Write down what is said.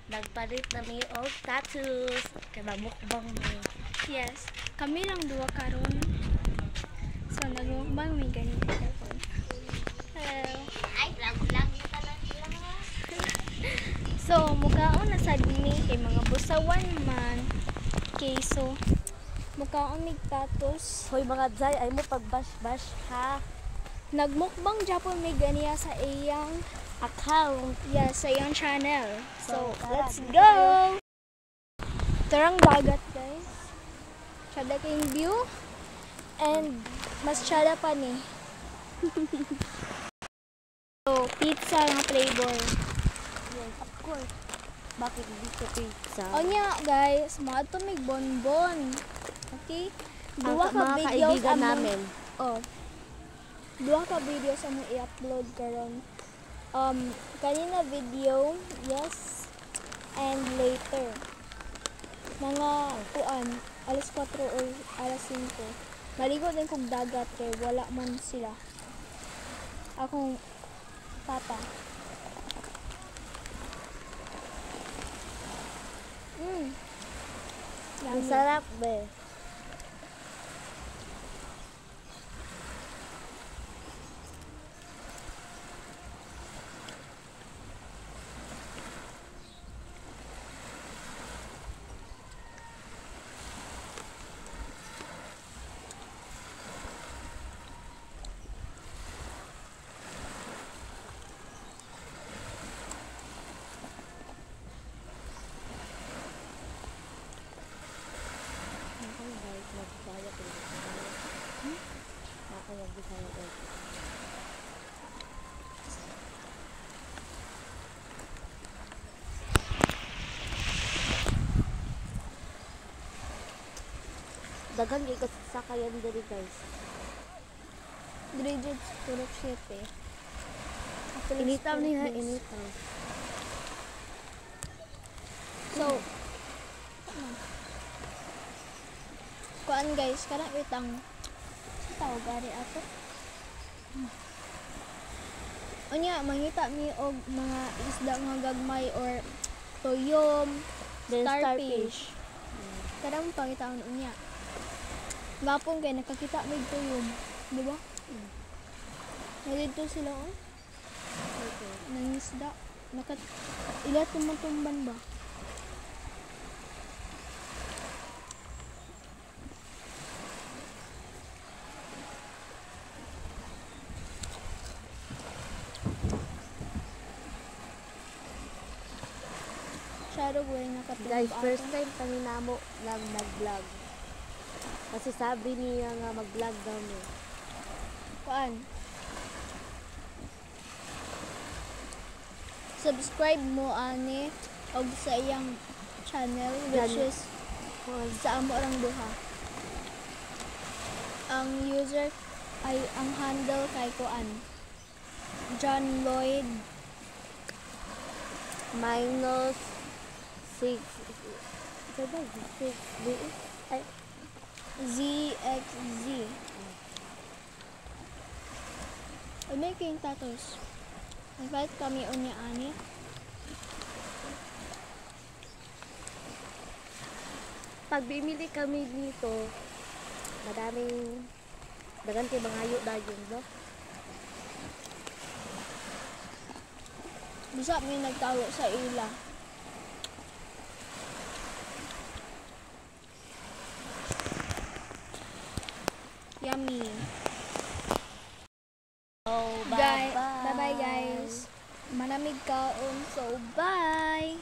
Nagpalit na mi og tattoos. Kay mamukbang mi. Yes, kami lang duwa karon. So nagmukbang may ganito karon. Hello. Ay, vlog na tanan sila. So mukhaon na sad mi kay mga busawan man. Okay, so mukhaon mig tatos. Hoy mga Zay, ay mo pagbash-bash ha. Nagmukbang japon may ganiya sa iyang Account. sa iyang channel. So, So, let's tara, go! Tarang dagat, guys. Tsada kayong view. And, mas tsada pa ni. So, pizza nga flavor. Yes, of course. Bakit dito pizza? O niya, guys, mga ito may bonbon. Okay? Duwa ka mga videos kaibigan among- namin. Oh. Duha ka videos ang i-upload karon. Kanina video, yes, and later. Mga kuan, alas 4 or alas 5. Maligo din kong dagat kay wala man sila. Akong papa. Ang Yummy. sarap be. Dagan kay kasakayan diri guys. Grade puro 7. Initaw niya, initaw. So, kuan guys, kanang itang tawag gari ato. Unya, mangita mi og mga isda nga gagmay or toyom, Then starfish. Karang pangitaon unya. Gapon kay nakakita mi toyom, di ba? Nandito sila oh. Nang isda. Ilat tumban ba? Shadow boy nakatumba. Guys, first time kami namo lang nag-vlog. Kasi sabi niya nga mag-vlog daw mo. Kuan? Subscribe mo ani og sa iyang channel which Channel. is sa amo lang duha. Ang user ay ang handle kay kuan. John Lloyd Minus 6. Sabi, 6. Ay, ZXZ. Ay, may kayong tatos. Invite kami unya ani. pag bimili kami dito, madaming dagan kay mga dayon, no? Bisa may nagtawo sa ila. Yummy. Oh, Bye bye guys. Manamig kaon. So bye.